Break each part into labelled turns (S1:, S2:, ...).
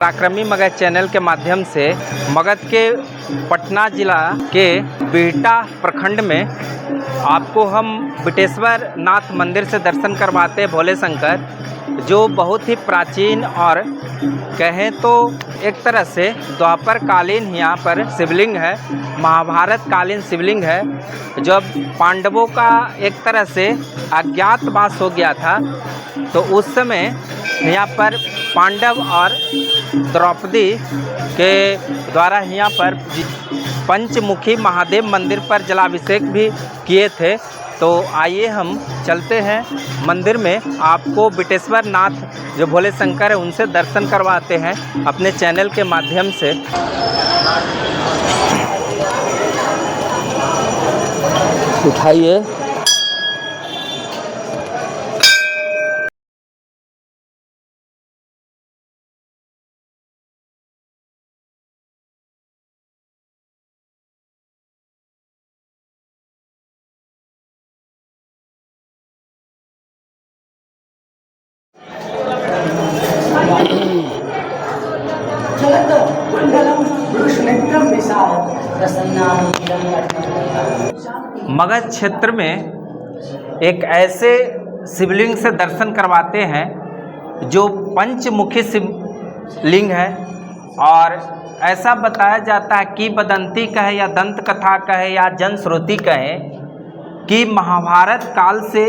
S1: पराक्रमी मगध चैनल के माध्यम से मगध के पटना जिला के बिहटा प्रखंड में आपको हम बिटेश्वर नाथ मंदिर से दर्शन करवाते भोले शंकर, जो बहुत ही प्राचीन और कहें तो एक तरह से द्वापर कालीन यहाँ पर शिवलिंग है, महाभारत कालीन शिवलिंग है। जब पांडवों का एक तरह से अज्ञातवास हो गया था तो उस समय यहाँ पर पांडव और द्रौपदी के द्वारा यहाँ पर पंचमुखी महादेव मंदिर पर जलाभिषेक भी किए थे। तो आइए हम चलते हैं मंदिर में, आपको बिटेश्वर नाथ जो भोले शंकर है उनसे दर्शन करवाते हैं अपने चैनल के माध्यम से।
S2: उठाइए।
S1: मगध क्षेत्र में एक ऐसे शिवलिंग से दर्शन करवाते हैं जो पंचमुखी शिवलिंग है, और ऐसा बताया जाता है कि किंवदंती कहे या दंत कथा कहे या जनश्रुति कहे कि महाभारत काल से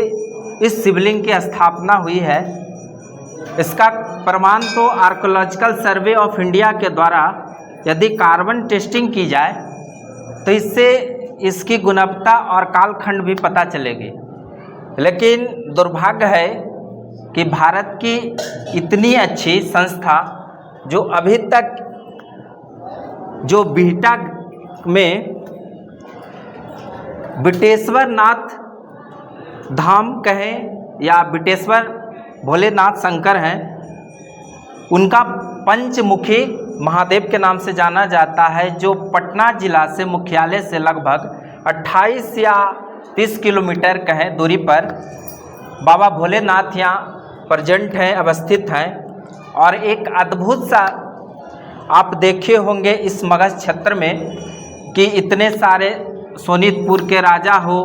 S1: इस शिवलिंग की स्थापना हुई है। इसका प्रमाण तो आर्कोलॉजिकल सर्वे ऑफ इंडिया के द्वारा यदि कार्बन टेस्टिंग की जाए तो इससे इसकी गुणवत्ता और कालखंड भी पता चलेगी। लेकिन दुर्भाग्य है कि भारत की इतनी अच्छी संस्था जो अभी तक जो बिहटा में बिटेश्वर नाथ धाम कहें या बिटेश्वर भोलेनाथ शंकर हैं, उनका पंचमुखी महादेव के नाम से जाना जाता है, जो पटना जिला से मुख्यालय से लगभग 28 या 30 किलोमीटर कहें दूरी पर बाबा भोलेनाथ यहाँ प्रेजेंट हैं, अवस्थित हैं। और एक अद्भुत सा आप देखे होंगे इस मगध क्षेत्र में कि इतने सारे सोनीतपुर के राजा हो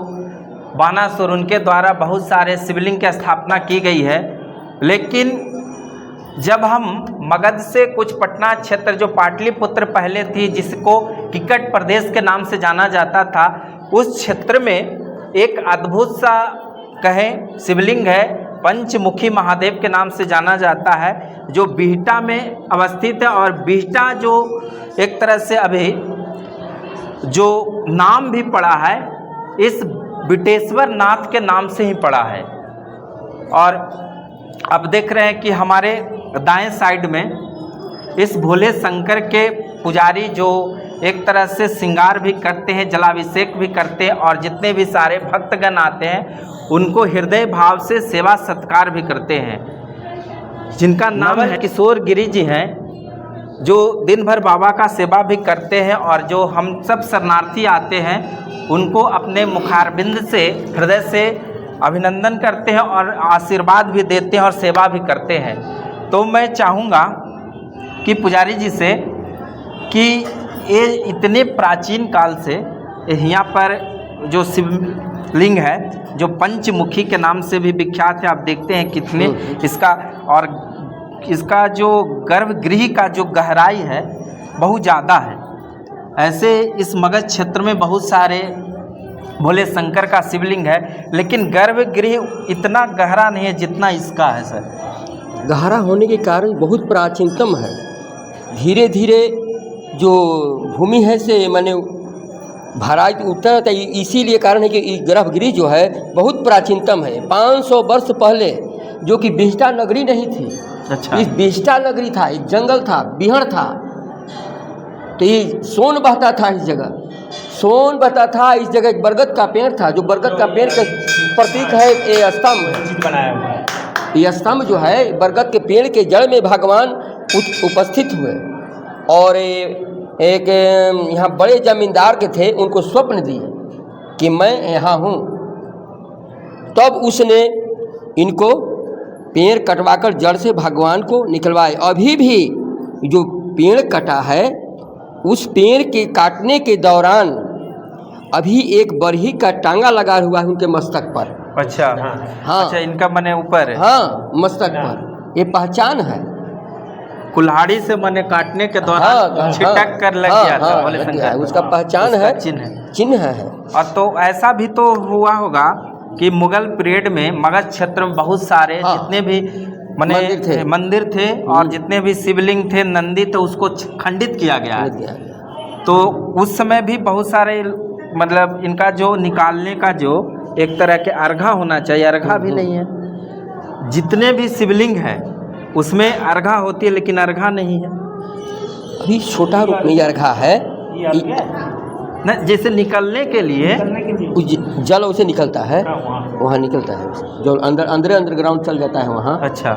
S1: बानासुर, उनके द्वारा बहुत सारे शिवलिंग की स्थापना की गई है। लेकिन जब हम मगध से कुछ पटना क्षेत्र जो पाटलिपुत्र पहले थी, जिसको किकट प्रदेश के नाम से जाना जाता था, उस क्षेत्र में एक अद्भुत सा कहें शिवलिंग है, पंचमुखी महादेव के नाम से जाना जाता है, जो बिहटा में अवस्थित है। और बिहटा जो एक तरह से अभी जो नाम भी पड़ा है इस बिटेश्वर नाथ के नाम से ही पड़ा है। और अब देख रहे हैं कि हमारे दाएं साइड में इस भोले शंकर के पुजारी जो एक तरह से श्रृंगार भी करते हैं, जलाभिषेक भी करते हैं, और जितने भी सारे भक्तगण आते हैं उनको हृदय भाव से सेवा सत्कार भी करते हैं, जिनका नाम है किशोर गिरी जी हैं, जो दिन भर बाबा का सेवा भी करते हैं। और जो हम सब शरणार्थी आते हैं उनको अपने मुखारबिंद से हृदय से अभिनंदन करते हैं और आशीर्वाद भी देते हैं और सेवा भी करते हैं। तो मैं चाहूँगा कि पुजारी जी से कि ये इतने प्राचीन काल से यहाँ पर जो शिवलिंग है जो पंचमुखी के नाम से भी विख्यात है, आप देखते हैं कितने इसका और इसका जो गर्भगृह का जो गहराई है बहुत ज़्यादा है। ऐसे इस मगध क्षेत्र में बहुत सारे भोले शंकर का शिवलिंग है, लेकिन गर्भगृह इतना गहरा नहीं है जितना इसका है सर।
S2: गहरा होने के कारण बहुत प्राचीनतम है। धीरे धीरे जो भूमि है से माने भारत उत्तर, इसीलिए कारण है कि गर्भगृह जो है बहुत प्राचीनतम है। 500 वर्ष पहले जो कि बिहटा नगरी नहीं थी,
S1: अच्छा,
S2: इस बिहटा नगरी था, एक जंगल था, बिहड़ था, तो ये सोन बहता था इस जगह, सोन बहता था इस जगह। एक बरगद का पेड़ था, जो बरगद का पेड़ का प्रतीक है ये स्तंभ बनाया हुआ है। ये स्तंभ जो है बरगद के पेड़ के जड़ में भगवान उपस्थित हुए, और एक यहाँ बड़े जमींदार के थे, उनको स्वप्न दिए कि मैं यहाँ हूँ। तब उसने इनको पेड़ कटवाकर जड़ से भगवान को निकलवाए। अभी भी जो पेड़ कटा है, उस पेड़ के काटने के दौरान अभी एक बरही का टांगा लगा हुआ है उनके मस्तक पर।
S1: अच्छा
S2: हाँ।
S1: अच्छा, इनका मने ऊपर है।
S2: हाँ, मस्तक पर, ये पहचान है।
S1: कुल्हाड़ी से मने काटने के दौरान छिटक कर लग गया था भोले शंकर,
S2: उसका पहचान है, चिन्ह है।
S1: और तो ऐसा भी तो हुआ होगा कि मुगल पीरियड में मगध क्षेत्र में बहुत सारे जितने भी मने मंदिर थे और जितने भी शिवलिंग थे, नंदी, तो उसको खंडित किया गया है। तो उस समय भी बहुत सारे मतलब इनका जो निकालने का जो एक तरह के अर्घा होना चाहिए, अर्घा भी नहीं है। जितने भी शिवलिंग है उसमें अर्घा होती है, लेकिन अर्घा नहीं है।
S2: अभी छोटा रूप में अर्घा है
S1: न, जैसे निकलने के लिए
S2: जल उसे निकलता है, वहाँ निकलता है जो अंडरग्राउंड चल जाता है वहाँ।
S1: अच्छा,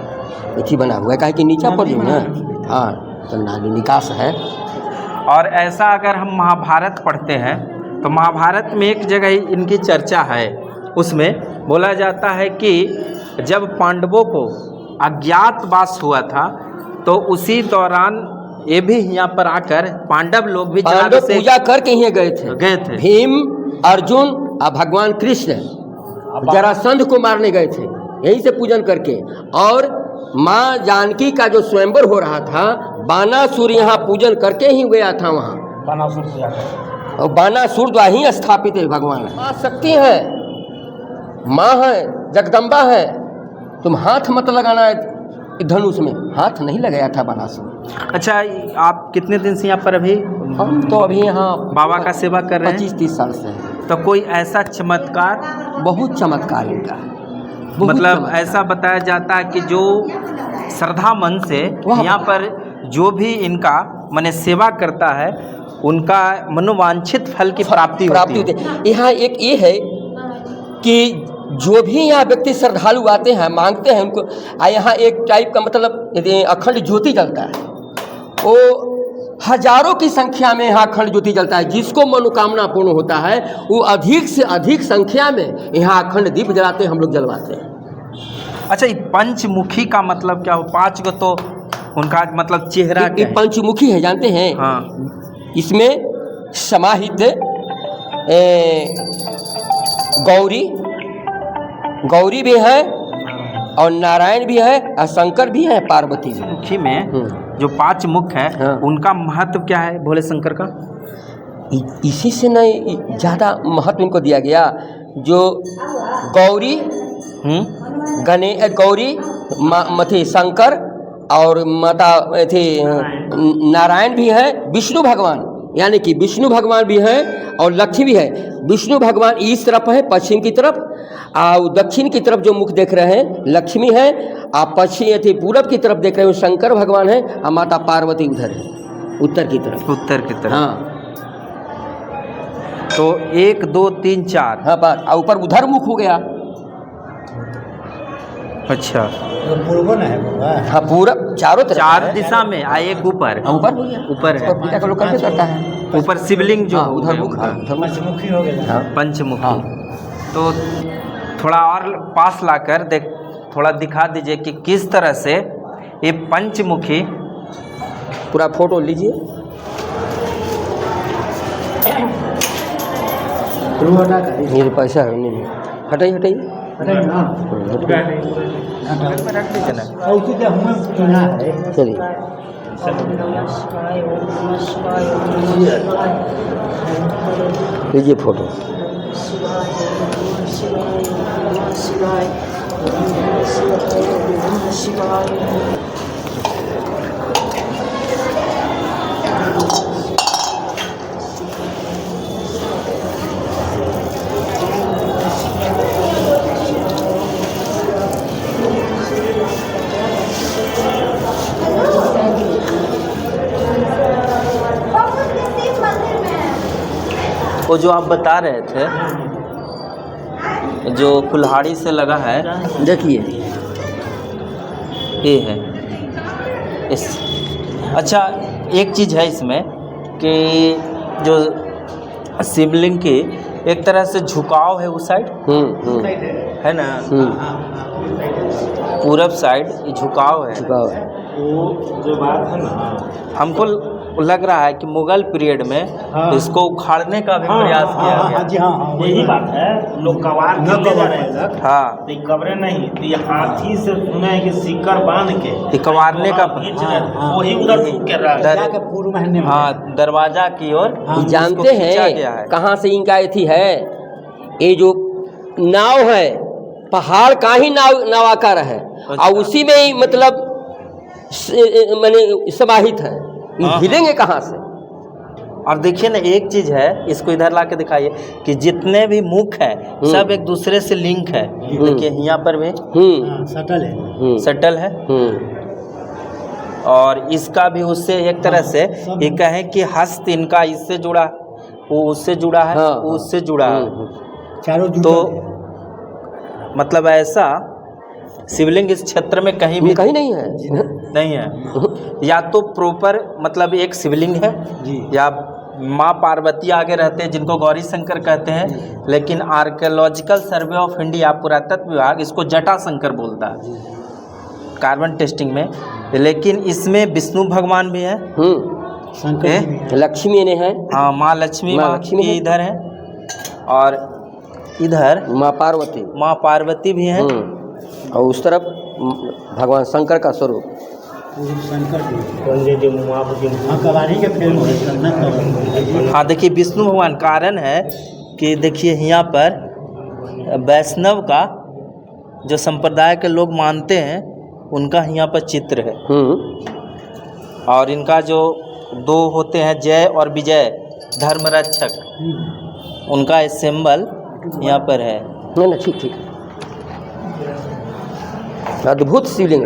S2: एक ही बना हुआ है, काहे कि नीचा पर जो है। हाँ, तो नाली निकास है।
S1: और ऐसा अगर हम महाभारत पढ़ते हैं तो महाभारत में एक जगह इनकी चर्चा है, उसमें बोला जाता है कि जब पांडवों को अज्ञातवास हुआ था तो उसी दौरान ये भी यहाँ पर आकर पांडव लोग भी
S2: पूजा करके ही गए थे। भीम, अर्जुन और भगवान कृष्ण जरासंध को मारने गए थे, यही से पूजन करके। और माँ जानकी का जो स्वयंवर हो रहा था, बानासुर यहाँ पूजन करके ही गया था वहाँ। बानासुर पूजा और बानासुर द्वारा ही स्थापित है भगवान। माँ शक्ति है, माँ है, जगदम्बा है। तुम हाथ मत लगाना है धनुष में, हाथ नहीं लगाया था बानासुर।
S1: अच्छा, आप कितने दिन से यहाँ पर अभी?
S2: हम तो अभी यहाँ
S1: बाबा का सेवा कर रहे हैं
S2: 25-30 साल से।
S1: तो कोई ऐसा चमत्कार?
S2: बहुत चमत्कार इनका,
S1: मतलब ऐसा बताया जाता है कि जो श्रद्धा मन से यहाँ पर जो भी इनका माने सेवा करता है उनका मनोवांछित फल की प्राप्ति होती है।
S2: यहाँ एक ये है कि जो भी यहाँ व्यक्ति श्रद्धालु आते हैं, मांगते हैं उनको, यहाँ एक टाइप का मतलब अखंड ज्योति जलता है। वो हजारों की संख्या में यहाँ अखंड ज्योति जलता है। जिसको मनोकामना पूर्ण होता है वो अधिक से अधिक संख्या में यहाँ अखंड दीप जलाते हैं, हम लोग जलवाते हैं।
S1: अच्छा, ये पंचमुखी का मतलब क्या हो? 5 को तो उनका मतलब चेहरा
S2: ये पंचमुखी है, जानते हैं?
S1: हाँ।
S2: इसमें समाहित गौरी भी है और नारायण भी है और शंकर भी है, पार्वती जी।
S1: मुखी में जो 5 मुख है, उनका महत्व क्या है भोले शंकर का?
S2: इसी से नहीं ज़्यादा महत्व इनको दिया गया। जो गौरी गौरी मथे शंकर और माता थे नारायण भी है, विष्णु भगवान यानी कि विष्णु भगवान भी है और लक्ष्मी भी है। विष्णु भगवान इस तरफ है पश्चिम की तरफ, और दक्षिण की तरफ जो मुख देख रहे हैं लक्ष्मी है, आप पश्चिम थे पूरब की तरफ देख रहे हो शंकर भगवान है, और माता पार्वती उधर है उत्तर की तरफ।
S1: उत्तर की तरफ,
S2: हाँ।
S1: तो 1 2 3 4,
S2: हाँ बात, और ऊपर उधर मुख हो गया।
S1: अच्छा,
S2: पूर्व है। हाँ, पूरब चारों तरफ
S1: 4 दिशा में, एक ऊपर
S2: ऊपर हो गया,
S1: ऊपर है,
S2: पूजा का लोग कैसे करता है,
S1: ऊपर शिवलिंग जो
S2: उधर मुख पंचमुखी हो गया।
S1: पंचमुखी। तो थोड़ा और पास लाकर थोड़ा दिखा दीजिए कि किस तरह से ये पंचमुखी।
S2: पूरा फोटो लीजिए। ये पैसा है नहीं, हटाइए हटाइए चलिए। लीजिए फोटो।
S1: वो जो आप बता रहे थे जो कुल्हाड़ी से लगा है,
S2: देखिए
S1: ये है इस। अच्छा, एक चीज़ है इसमें कि जो शिवलिंग की एक तरह से झुकाव है उस साइड, है ना, पूरब साइड झुकाव है,
S3: वो जो बात है ना,
S1: हमको लग रहा है कि मुगल पीरियड में
S3: हाँ।
S1: इसको उखाड़ने का भी प्रयास किया गया।
S3: जी हाँ, यही बात है। लोग कबाड़ करते जा रहे हैं।
S1: हाँ,
S3: तो ये कब्रें नहीं, तो ये हाथी से सुना है कि सिक्कर बांध के
S1: ये कबाड़ने का
S3: खींच रहे हैं। वही उधर थूक के रहा है।
S2: जाके पूर्व महीने में
S1: हाँ, दरवाजा की ओर
S2: ये
S1: इसको
S2: जानते
S1: खींचा गया
S2: हैं
S1: है।
S2: कहाँ से इनका एथी है? ये जो नाव है पहाड़ का ही नावाकार है और उसी में ही मतलब माने समाहित है। ये
S1: हाँ।
S2: हिलेंगे कहाँ से?
S1: और देखिए ना, एक चीज है, इसको इधर ला के दिखाइए कि जितने भी मुख है सब एक दूसरे से लिंक है। देखिए यहाँ पर भी
S3: सटल है।
S1: सटल है, और इसका भी उससे एक तरह से ये कहें कि हस्त इनका इससे जुड़ा, वो उससे जुड़ा है,
S2: हाँ,
S1: वो उससे जुड़ा है।
S3: चारों
S1: तो मतलब ऐसा शिवलिंग इस क्षेत्र में कहीं भी
S2: कहीं नहीं है।
S1: नहीं है। या तो प्रॉपर मतलब एक शिवलिंग है, या माँ पार्वती आगे रहते हैं जिनको गौरी शंकर कहते हैं, लेकिन आर्कियोलॉजिकल सर्वे ऑफ इंडिया पुरातत्व विभाग इसको जटा शंकर बोलता है कार्बन टेस्टिंग में। लेकिन इसमें विष्णु भगवान भी है,
S2: लक्ष्मी ने है,
S1: हाँ, माँ लक्ष्मी,
S2: माँ
S1: माँ
S2: लक्ष्मी
S1: की
S2: है।
S1: इधर है, और इधर
S2: माँ पार्वती,
S1: माँ पार्वती भी है।
S2: और उस तरफ भगवान शंकर का स्वरूप।
S1: हाँ, देखिए विष्णु भगवान, कारण है कि देखिए यहाँ पर वैष्णव का जो संप्रदाय के लोग मानते हैं उनका यहाँ पर चित्र है। और इनका जो दो होते हैं जय और विजय धर्म रक्षक, उनका सिंबल यहाँ पर है।
S2: नहीं ठीक ठीक, अद्भुत शिवलिंग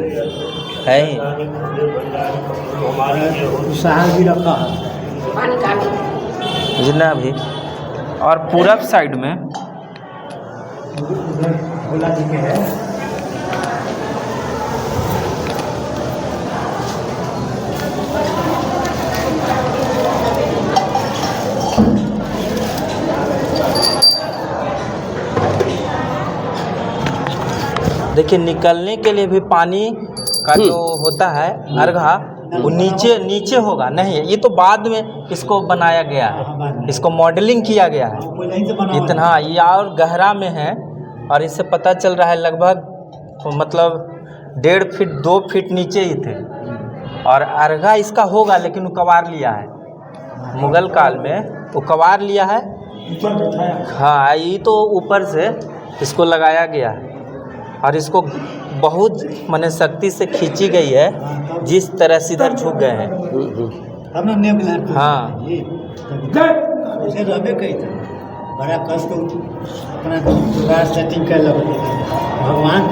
S1: है ही।
S3: सहार भी रखा है
S1: जितना भी, और पूरब साइड में
S3: भोला जी के है।
S1: देखिए निकलने के लिए भी पानी का जो होता है अर्घा, वो नीचे नीचे होगा, नहीं है ये तो बाद में इसको बनाया गया है, इसको मॉडलिंग किया गया है इतना, ये और गहरा में है। और इससे पता चल रहा है लगभग मतलब 1.5 फीट 2 फीट नीचे ही थे। और अर्घा इसका होगा, लेकिन वो कबार लिया है मुगल काल में, वो कबार लिया है। हाँ, ये तो ऊपर से इसको लगाया गया है, और इसको बहुत माने शक्ति से खींची गई है, जिस तरह से इधर झुक गए हैं। हाँ,
S3: बड़ा कष्ट अपना सेटिंग कर लो भगवान।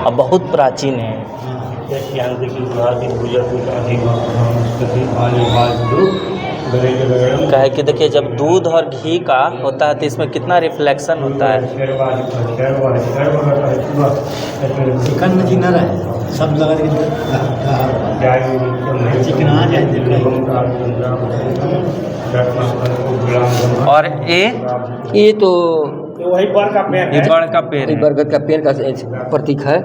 S1: अब बहुत प्राचीन है। कहे कि देखिए जब दूध और घी का होता है तो इसमें कितना रिफ्लेक्शन होता है।
S3: चिकन में जी न रहे सब लगा चिकना
S1: और
S2: ये तो
S3: वही बड़ का पेड़
S1: ये बड़ का पेड़
S2: ये
S1: है,
S2: बरगद का पेड़ का प्रतीक है।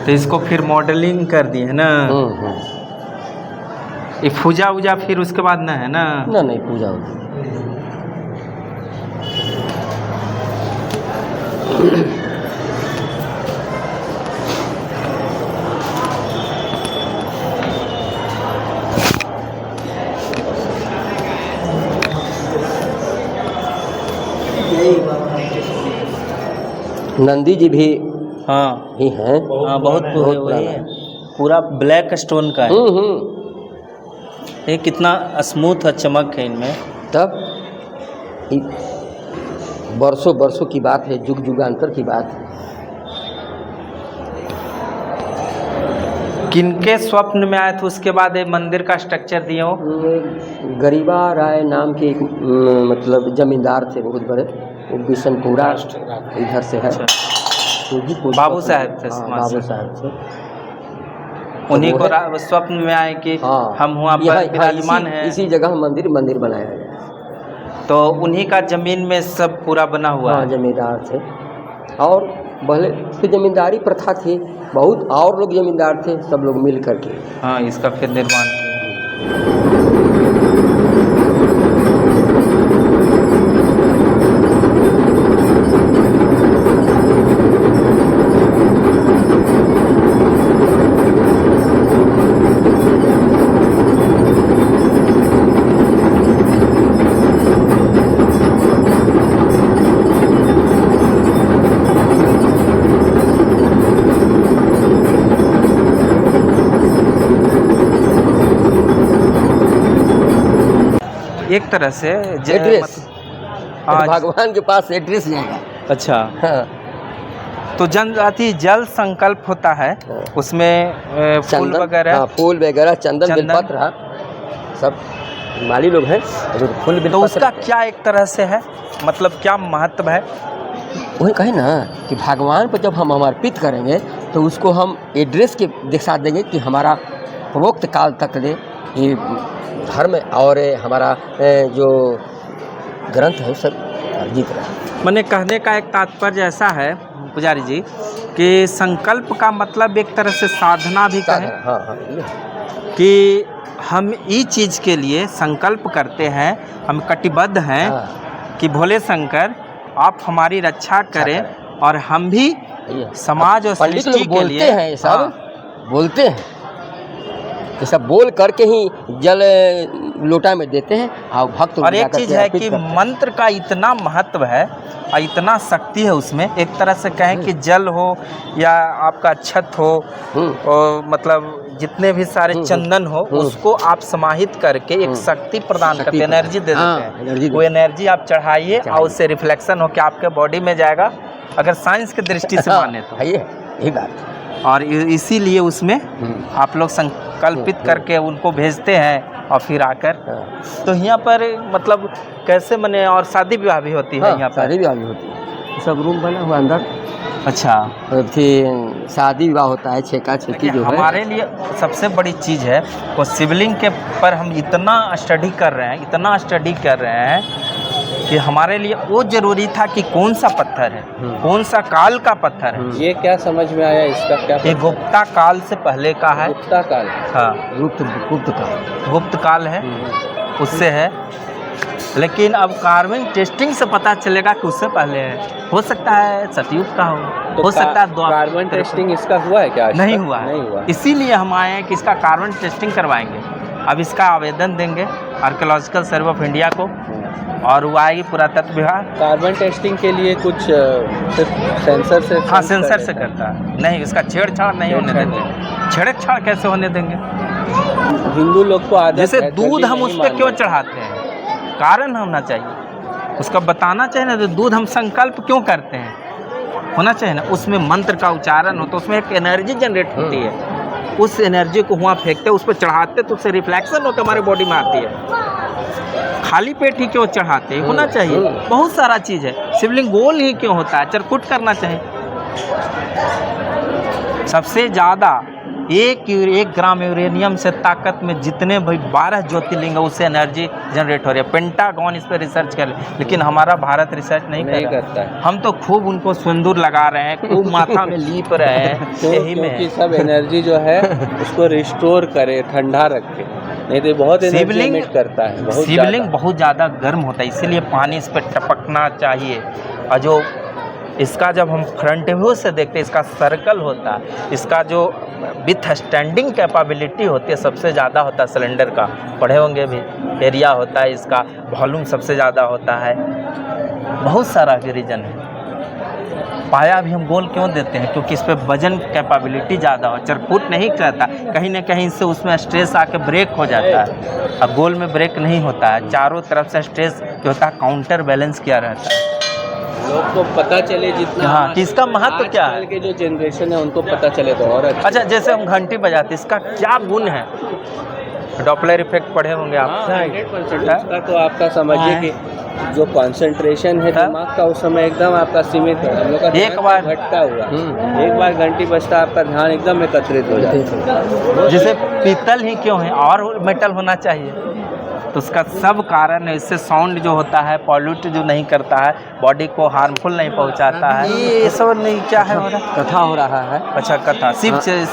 S1: तो इसको फिर मॉडलिंग कर दी है ना। ये पूजा वूजा फिर उसके बाद ना है ना।
S2: ना नहीं पूजा होती। नंदी जी भी
S1: हाँ
S2: ही हैं।
S1: हाँ, बहुत वही है, पूरा ब्लैक स्टोन का है। ये कितना स्मूथ और चमक है इनमें।
S2: तब बरसों बरसों की बात है, जुग जुगांतर की बात है।
S1: किनके स्वप्न में आए थे उसके बाद ये मंदिर का स्ट्रक्चर दिए हो?
S2: गरीबा राय नाम के एक मतलब जमींदार थे बहुत बड़े, वो बिशनपुरा इधर से है।
S1: बाबू साहब थे।
S2: हाँ, बाबू साहब थे।
S1: उन्हीं को स्वप्न में आए कि हम वहाँ पर विराजमान हैं।
S2: इसी जगह मंदिर बनाया गया।
S1: तो उन्हीं का जमीन में सब पूरा बना हुआ है।
S2: जमींदार थे। और पहले फिर जमींदारी प्रथा थी, बहुत और लोग जमींदार थे, सब लोग मिल करके।
S1: हाँ, इसका फिर निर्माण किया। एक तरह से
S2: एड्रेस,
S1: हाँ,
S2: भगवान के पास एड्रेस जाएगा।
S1: अच्छा,
S2: हाँ,
S1: तो जनजाति जल संकल्प होता है, उसमें फूल
S2: चंदन,
S1: वगैरह,
S2: हाँ, फूल वगैरह, चंदन,
S1: चंदन।
S2: बेलपत्र, हाँ, सब माली लोग हैं, और फूल
S1: तो
S2: बेलपत्र
S1: उसका
S2: रखते हैं।
S1: क्या एक तरह से है, मतलब क्या महत्व है?
S2: वही कहे ना कि भगवान पर जब हम समर्पित करेंगे तो उसको हम एड्रेस के दिखा देंगे कि हमारा प्रोक्त काल तक ले ये धर्म और हमारा जो ग्रंथ है सब अर्जित रहा।
S1: मैंने कहने का एक तात्पर्य ऐसा है पुजारी जी कि संकल्प का मतलब एक तरह से साधना भी कहें,
S2: हाँ हाँ, ये
S1: कि हम इस चीज़ के लिए संकल्प करते हैं, हम कटिबद्ध हैं
S2: हाँ,
S1: कि भोले शंकर आप हमारी रक्षा करें और हम भी
S2: ये
S1: समाज और
S2: पंडित
S1: सृष्टि
S2: लोग
S1: के
S2: बोलते
S1: लिए,
S2: हैं, ये सब
S1: हाँ,
S2: बोलते हैं, ये सब बोल करके ही जल लोटा में देते हैं और भक्त
S1: और एक
S2: जाकर
S1: चीज़
S2: के
S1: है
S2: अर्पित
S1: कि
S2: करते हैं।
S1: मंत्र का इतना महत्व है और इतना शक्ति है उसमें, एक तरह से कहें कि जल हो या आपका छत हो और मतलब जितने भी सारे चंदन हो उसको आप समाहित करके एक शक्ति प्रदान करते हैं, एनर्जी दे
S2: हाँ,
S1: देते
S2: एनर्जी
S1: हैं। वो एनर्जी आप चढ़ाइए और उससे रिफ्लेक्शन हो के आपके बॉडी में जाएगा, अगर साइंस की दृष्टि से माने तो।
S2: है यही बात।
S1: और इसीलिए उसमें आप लोग संकल्पित करके उनको भेजते हैं और फिर आकर, तो यहाँ पर मतलब कैसे मने, और शादी विवाह भी होती है यहाँ पर?
S2: शादी विवाह भी होती है, सब रूम बना हुआ अंदर,
S1: अच्छा,
S2: और फिर शादी विवाह होता है, छेका छेकी जो है।
S1: हमारे लिए सबसे बड़ी चीज़ है वो शिवलिंग के पर हम इतना स्टडी कर रहे हैं, इतना स्टडी कर रहे हैं कि हमारे लिए वो जरूरी था कि कौन सा पत्थर है, कौन सा काल का पत्थर है।
S4: ये क्या समझ में आया इसका क्या?
S1: ये गुप्ता काल से पहले का है।
S4: गुप्ता काल?
S1: हाँ,
S2: गुप्त का
S1: गुप्त काल है, उससे है, लेकिन अब कार्बन टेस्टिंग से पता चलेगा कि उससे पहले है। हो सकता है सतयुग का हो सकता है
S4: कार्बन टेस्टिंग इसका हुआ है क्या?
S1: नहीं हुआ
S4: नहीं
S1: है,
S4: हुआ।
S1: इसीलिए हम आए हैं कि इसका कार्बन टेस्टिंग करवाएंगे। अब इसका आवेदन देंगे आर्कियोलॉजिकल सर्वे ऑफ इंडिया को और वो आएगी पुरातत्व विभाग।
S4: कार्बन टेस्टिंग के लिए कुछ सिर्फ सेंसर से?
S1: हाँ, सेंसर से करता है, नहीं इसका छेड़छाड़ नहीं होने देंगे। छेड़छाड़ कैसे होने देंगे?
S4: हिंदू लोग को आदत
S1: जैसे
S4: है,
S1: दूध
S4: जल्दी
S1: हम
S4: नहीं
S1: उस पर क्यों
S4: मानना।
S1: चढ़ाते हैं, कारण होना चाहिए, उसका बताना चाहिए ना। तो दूध हम संकल्प क्यों करते हैं, होना चाहिए ना, उसमें मंत्र का उच्चारण हो तो उसमें एक एनर्जी जनरेट होती है, उस एनर्जी को वहाँ फेंकते, उस पर चढ़ाते तो उससे रिफ्लेक्शन होकर हमारे बॉडी में आती है। खाली पेट ही क्यों चढ़ाते, होना चाहिए। बहुत सारा चीज़ है, शिवलिंग गोल ही क्यों होता है, चरकुट करना चाहिए। सबसे ज़्यादा 1 ग्राम यूरेनियम से ताकत में जितने भाई 12 ज्योतिर्लिंग है उससे एनर्जी जनरेट हो रही है। पेंटागन इस पर रिसर्च कर, लेकिन हमारा भारत रिसर्च नहीं करता है। हम तो खूब उनको सिंदूर लगा रहे हैं, खूब माथा में लीप रहे हैं, यही में
S4: क्योंकि सब एनर्जी जो है उसको रिस्टोर करे, ठंडा रखे, नहीं तो बहुत एनर्जी एमिट करता है।
S1: शिवलिंग बहुत ज़्यादा गर्म होता है, इसीलिए पानी इस पर टपकना चाहिए। और जो इसका जब हम फ्रंट व्यू से देखते हैं, इसका सर्कल होता है, इसका जो विथ स्टैंडिंग कैपेबिलिटी होती है सबसे ज़्यादा होता है सिलेंडर का, पढ़े होंगे भी, एरिया होता है इसका, वॉल्यूम सबसे ज़्यादा होता है, बहुत सारा रीजन है। पाया भी हम गोल क्यों देते हैं, क्योंकि इस पर वजन कैपेबिलिटी ज़्यादा हो, चरकुट नहीं करता, कहीं ना कहीं से उसमें स्ट्रेस आके ब्रेक हो जाता है। अब गोल में ब्रेक नहीं होता है, चारों तरफ से स्ट्रेस जो होता है काउंटर बैलेंस किया रहता है।
S4: लोग को पता चले जितना,
S1: हाँ, कि इसका महत्व क्या है,
S4: आजकल के जो जनरेशन है उनको पता चले तो और
S1: अच्छा। जैसे हम घंटी बजाते, इसका क्या गुण है? डॉपलर इफेक्ट पढ़े होंगे आप।
S4: 100% उसका तो आपका समझिए कि जो कंसंट्रेशन है दिमाग का उस समय एकदम आपका सीमित है। हम लोग का
S1: एक बार
S4: भटका हुआ, एक बार घंटी बजता आपका ध्यान एकदम एकत्रित हो जाता है।
S1: जैसे पीतल ही क्यों है, और मेटल होना चाहिए, तो उसका सब कारण है, इससे साउंड जो होता है पॉल्यूट जो नहीं करता है, बॉडी को हार्मफुल नहीं पहुंचाता है। ये सब नहीं क्या है हो रहा?
S2: कथा हो रहा है।
S1: अच्छा कथा शिव शिव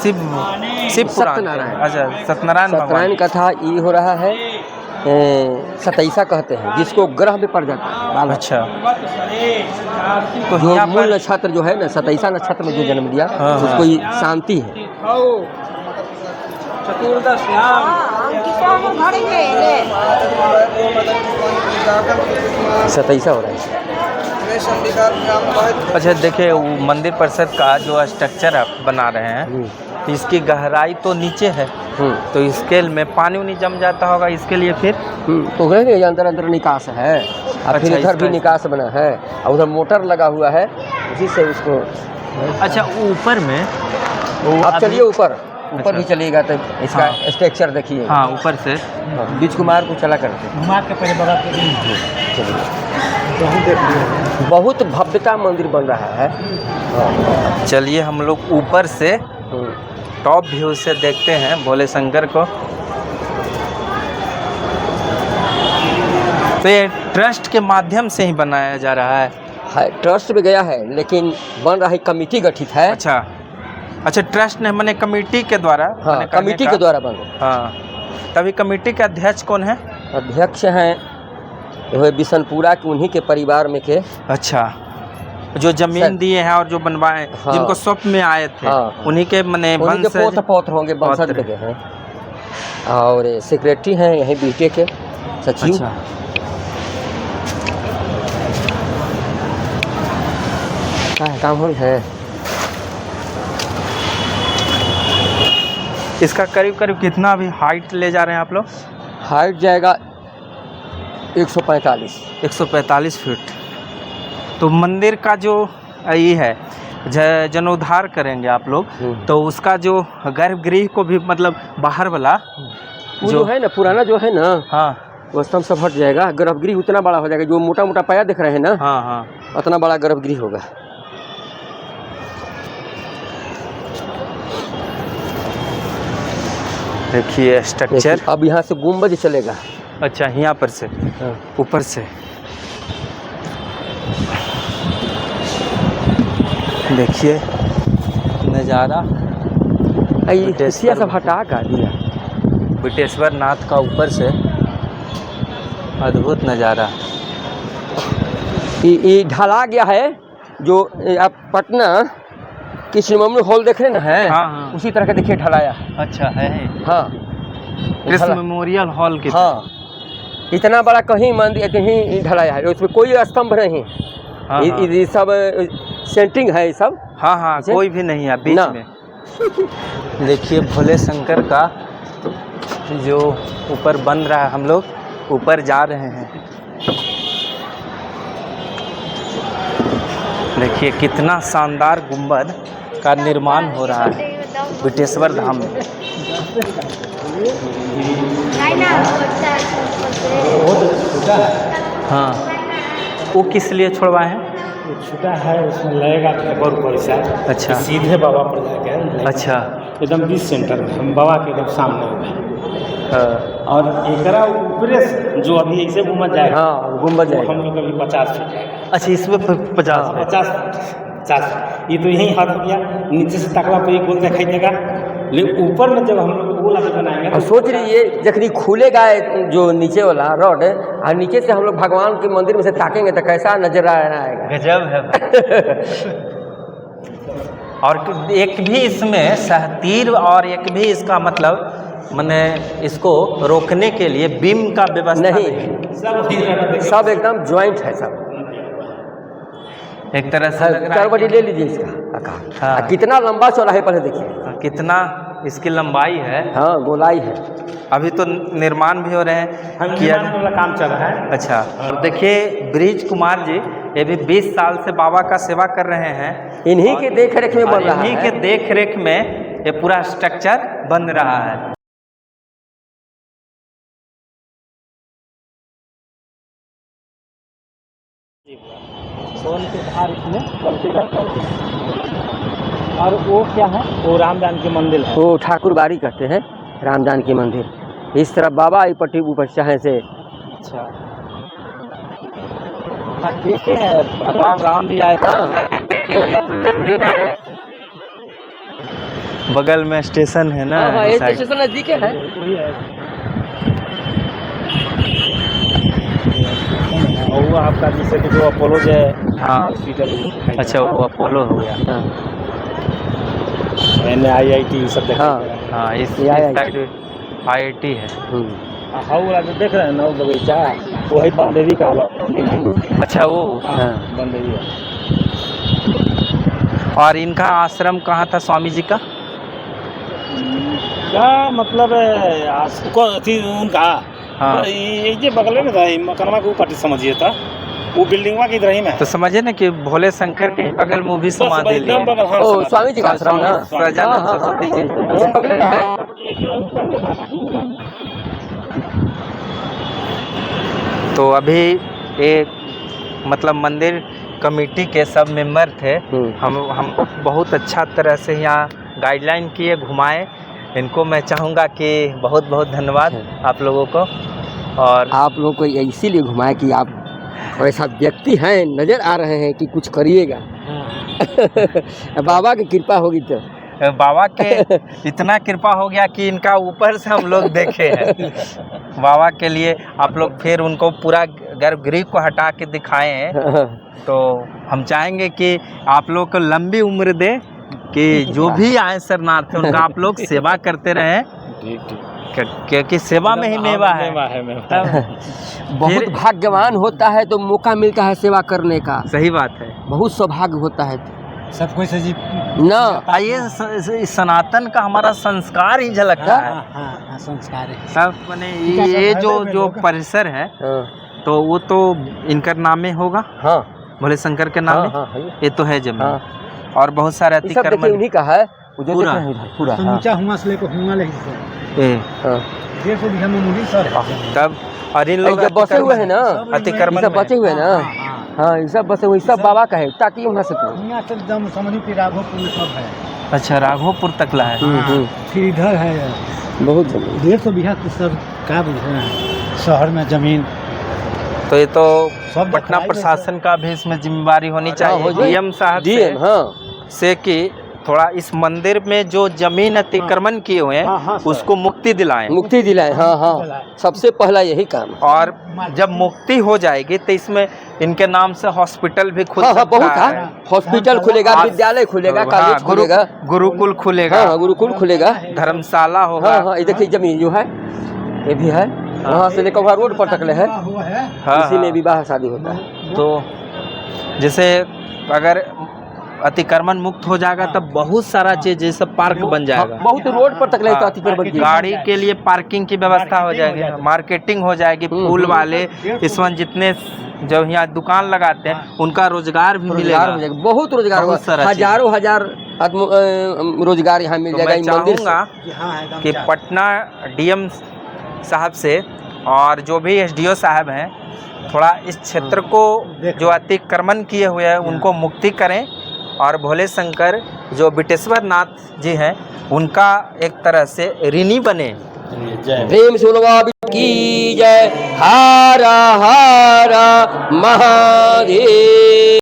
S1: शिव पुराण।
S2: सत्यनारायण।
S1: अच्छा सत्यनारायण भगवान।
S2: सत्यनारायण कथा ये हो रहा है, सतैसा कहते हैं जिसको ग्रह में पड़ जाता है बालक।
S1: अच्छा तो
S2: जो
S1: यहाँ
S2: मूल
S1: पर
S2: नक्षत्र जो है ना, सतैसा नक्षत्र में जो जन्म लिया
S1: हाँ, हाँ।
S2: उसको ये शांति है। सतैसा हो रहा है।
S1: अच्छा देखिए वो मंदिर परिषद का जो स्ट्रक्चर आप बना रहे हैं, इसकी गहराई तो नीचे है, तो इसके में पानी उनी जम जाता होगा, इसके लिए फिर
S2: तो है ये अंदर अंदर निकास है। और फिर
S1: अच्छा,
S2: इधर भी
S1: इसका-
S2: निकास बना है और उधर मोटर लगा हुआ है, उसी से उसको।
S1: अच्छा ऊपर में
S2: आप चलिए ऊपर
S1: अच्छा।
S2: भी चलिएगा तो इसका
S1: हाँ।
S2: स्ट्रक्चर देखिए।
S1: हाँ ऊपर से
S2: बीज कुमार को चला करते हैं।
S3: घुमा के पहले बड़ा
S2: चलिए। बहुत भव्यता मंदिर बन रहा है।
S1: चलिए हम लोग ऊपर से टॉप व्यू से देखते हैं भोले शंकर को। तो ये ट्रस्ट के माध्यम से ही बनाया जा रहा है।
S2: ट्रस्ट में गया है लेकिन बन रहा है, कमेटी गठित है।
S1: अच्छा अच्छा ट्रस्ट ने मैंने कमेटी के द्वारा
S2: हाँ,
S1: मैंने करने
S2: कमेटी
S1: का-
S2: के द्वारा बन रहा
S1: हाँ तभी कमेटी के अध्यक्ष कौन है?
S2: है। अध्यक्ष हैं वो बिशनपुरा के, उन्हीं के परिवार में के।
S1: अच्छा जो जमीन
S2: सर।
S1: दिए हैं और जो बनवाए
S2: हाँ।
S1: जिनको स्वप्न में आए थे
S2: हाँ।
S1: उन्हीं के मने
S2: उन्हीं के
S1: वंशज
S2: पौत्र होंगे, वंशज
S1: पौत्र।
S2: लगे हैं। और सेक्रेटरी हैं यहीं बीटे के सचिव।
S1: अच्छा
S2: काम हो है।
S1: इसका करीब करीब कितना अभी हाइट ले जा रहे हैं आप लोग?
S2: हाइट जाएगा 145।
S1: 145 फीट। तो मंदिर का जो ये है जीर्णोद्धार करेंगे आप लोग, तो उसका जो गर्भगृह को भी मतलब बाहर वाला
S2: वो जो है ना पुराना जो है ना,
S1: हाँ
S2: वो स्तंभ सब हट जाएगा, गर्भगृह उतना बड़ा हो जाएगा। जो मोटा मोटा पाया दिख रहे हैं ना,
S1: हाँ हाँ
S2: उतना बड़ा गर्भगृह होगा।
S1: देखिए स्ट्रक्चर।
S2: अब यहाँ से गुम्बज चलेगा।
S1: अच्छा यहाँ पर से ऊपर से देखिए नज़ारा।
S2: ये सब हटा कर दिया।
S1: बिटेश्वर नाथ का ऊपर से अद्भुत नज़ारा।
S2: ये ढला गया है जो आप पटना कृष्ण हॉल देख रहे ना है,
S1: हाँ, हाँ।
S2: उसी तरह का देखिए ढलाया।
S1: अच्छा है
S2: हाँ
S1: कृष्ण मेमोरियल हॉल की।
S2: हाँ इतना बड़ा कहीं मंदिर कहीं ढलाया है, उसमें कोई स्तंभ नहीं।
S1: हाँ, हाँ।
S2: ये सब सेंटरिंग है, ये सब।
S1: हाँ हाँ कोई भी नहीं है बीच
S2: ना।
S1: में। देखिए भोले शंकर का जो ऊपर बन रहा है, हम लोग ऊपर जा रहे हैं। देखिए कितना शानदार गुंबद का निर्माण हो रहा है बिटेश्वर धाम में। हाँ वो किस लिए छुड़वाए हैं?
S3: छोटा है, उसमें लगेगा पेपर पैसा।
S1: अच्छा।
S3: सीधे बाबा पर जाके लगेगा।
S1: अच्छा
S3: एकदम बीच सेंटर में हम बाबा के एकदम सामने होगा। और एकरा ऊपरे से जो अभी ऐसे घूमत जाएगा,
S2: हाँ गुम्बद
S3: वो
S2: जाएगा।
S3: हम लोग अभी 50 फीट जाएगा।
S1: अच्छा इसमें 50
S3: 50 ये तो यही हाथ हो गया। नीचे से तकला पे गोल दिखाई देगा, लेकिन ऊपर में जब हम लोग गोल आगे बनाएंगे
S2: और सोच रही ये जखनी खुलेगा जो नीचे वाला रॉड, और नीचे से हम लोग भगवान के मंदिर में से ताकेंगे तो कैसा नजर आएगा।
S1: गजब है। और एक भी इसमें सहतीर और एक भी इसका मतलब मैंने इसको रोकने के लिए बीम का व्यवस्था
S2: नहीं, सब एकदम ज्वाइंट है सब।
S1: एक तरह से लग रहा है
S2: करवटी ले लीजिए इसका आकार।
S1: हाँ।
S2: कितना लंबा चौड़ा है पहले देखिए।
S1: कितना इसकी लंबाई है।
S2: हाँ गोलाई है।
S1: अभी तो निर्माण भी हो रहे हैं
S3: हम
S1: किया।
S3: निर्माण वाला काम चल रहा है।
S1: अच्छा और देखिए ब्रिज कुमार जी ये भी 20 साल से बाबा का सेवा कर रहे हैं।
S2: इन्हीं के देख रेख में बन रहा
S1: इन्हीं
S2: है।
S1: के देख रेख में ये पूरा स्ट्रक्चर बन रहा है।
S3: सोन के धार इसमें और वो क्या है, वो राम जानकी मंदिर है।
S2: वो ठाकुर बाड़ी कहते हैं, राम जानकी मंदिर। इस तरह बाबा आई पट्टी ऊपर चाहे से।
S1: अच्छा ठीक है, भगवान राम भी आए था। बगल में स्टेशन है ना,
S2: हाँ, ये
S1: साइड।
S2: स्टेशन नजदीक है।
S3: और वो आपका जैसे कि जो अपोलो जो है
S1: हाँ
S3: हॉस्पिटल,
S1: अच्छा वो अपोलो हो गया।
S2: हाँ
S3: NIIT सब देखा
S2: हाँ।
S3: है।
S1: हाँ इस
S2: ये IIT
S1: साइड IIT है।
S3: हाँ वाला जो देख रहे हैं ना वो बगीचा, वही बंदेरी का
S1: अच्छा वो।
S2: हाँ।
S3: बंदेरी है।
S1: और इनका आश्रम कहाँ था स्वामी जी का?
S3: क्या मतलब उनका
S1: हाँ
S3: ये बगल में था, मकरमा के ऊपर समझिए था, वो बिल्डिंग की इधर ही में है।
S1: तो समझे ना कि भोले शंकर के बगल में भी समाधि ली है।
S3: एकदम बगल, हाँ,
S2: ओ
S3: समाधि।
S2: स्वामी जी का आश्रम ना।
S1: सजानंद
S2: हाँ, हाँ,
S1: सरस्वती जी। तो अभी एक मतलब मंदिर कमेटी के सब मेंबर थे। हम बहुत अच्छा तरह से यहाँ गाइडलाइन किए, घुमाए। इनको मैं चाहूँगा कि बहुत बहुत धन्यवाद आप लोगों को। और
S2: आप लोगों को इसीलिए घुमाए कि आप ऐसा व्यक्ति हैं, नजर आ रहे हैं कि कुछ करिएगा। बाबा की कृपा होगी तो।
S1: बाबा के इतना कृपा हो गया कि इनका ऊपर से हम लोग देखे हैं। बाबा के लिए आप लोग फिर उनको पूरा गर्भगृह को हटा के दिखाए हैं। तो हम चाहेंगे कि आप लोग को लंबी उम्र दे, कि जो भी आए शरणार्थी उनका आप लोग सेवा करते रहें, क्योंकि सेवा में ही मेवा है।
S2: बहुत भाग्यवान होता है तो मौका मिलता है सेवा करने का।
S1: सही बात है।
S2: बहुत सौभाग्य होता है
S3: सब कोई सजी
S2: ना।
S1: ये सनातन का हमारा संस्कार ही झलकता है।
S3: हाँ, संस्कार है
S1: सब मैंने ये जो परिसर है तो वो तो इनका नामे होगा।
S2: हाँ
S1: भोले शंकर के नाम
S2: हाँ,
S1: में ये तो है जमीन।
S2: हाँ।
S1: और बहुत सारे
S2: ये सब देखिए
S1: अतिक्रमण
S2: उन्हीं का है। वो जो
S1: पूरा।
S2: देख रहे हैं इधर, पूरा हाँ।
S3: ऊंचा हुआ से लेकर हुआ ले
S1: ए,
S2: हाँ।
S3: 150 बीघा में मुड़ी सर
S1: तब और इन लोग
S2: जब बसे हुए हैं ना,
S1: अतिक्रमण
S2: ये सब बचे हुए हैं ना। हाँ ये सब बसे हुए, सब बाबा का है ताकि वहाँ से
S3: यहाँ से एकदम समझी कि राघोपुर सब है।
S1: अच्छा राघोपुर तकला है।
S3: फिर इधर है
S2: बहुत जमीन।
S3: 150 बीघा तो सर क्या बुझे शहर में जमीन।
S1: तो ये तो
S3: सब
S1: पटना
S3: दिखाई
S1: प्रशासन का भी इसमें जिम्मेवारी होनी चाहिए, डीएम साहब
S2: डीएम
S1: से, से कि थोड़ा इस मंदिर में जो जमीन अतिक्रमण किए हुए हैं
S3: हाँ, सर।
S1: उसको मुक्ति दिलाएं।
S2: मुक्ति दिलाए। हाँ हाँ, सबसे पहला यही काम।
S1: और जब मुक्ति हो जाएगी तो इसमें इनके नाम से हॉस्पिटल भी खुल
S2: हाँ हाँ,
S1: सकता
S2: बहुत
S1: है।
S2: है। हॉस्पिटल खुलेगा, विद्यालय खुलेगा, कॉलेज खुलेगा,
S1: गुरुकुल खुलेगा,
S2: हाँ गुरुकुल खुलेगा,
S1: धर्मशाला होगा।
S2: हाँ हाँ। ये देखिए जमीन जो है ये भी है, वहाँ से लेकर वहाँ रोड पर तक है।
S1: हाँ,
S2: इसी में विवाह शादी होता है।
S1: तो जैसे अगर अतिक्रमण मुक्त हो जाएगा तब बहुत सारा चीज जैसे पार्क बन जाएगा।
S2: बहुत रोड पर तक ले तो अतिक्रमण की
S1: गाड़ी के लिए पार्किंग की व्यवस्था हो जाएगी, मार्केटिंग हो जाएगी, फूल वाले इस वक्त जितने जो यहाँ दुकान लगाते हैं उनका रोजगार भी मिलेगा।
S2: हो जाएगा, बहुत रोजगार होगा,
S1: बहुत सारा
S2: हजारों हजार रोजगार यहाँ मिल
S1: तो
S2: जाएगा।
S1: मैं
S2: इन मंदिर से।
S1: चाहूँगा कि पटना डीएम साहब से और जो भी एसडीओ साहब हैं थोड़ा इस क्षेत्र को जो अतिक्रमण किए हुए हैं उनको मुक्ति करें, और भोले शंकर जो बिटेश्वर नाथ जी हैं उनका एक तरह से ऋणी बने।
S2: प्रेम से बोलो की जय। हारा हारा महादेव।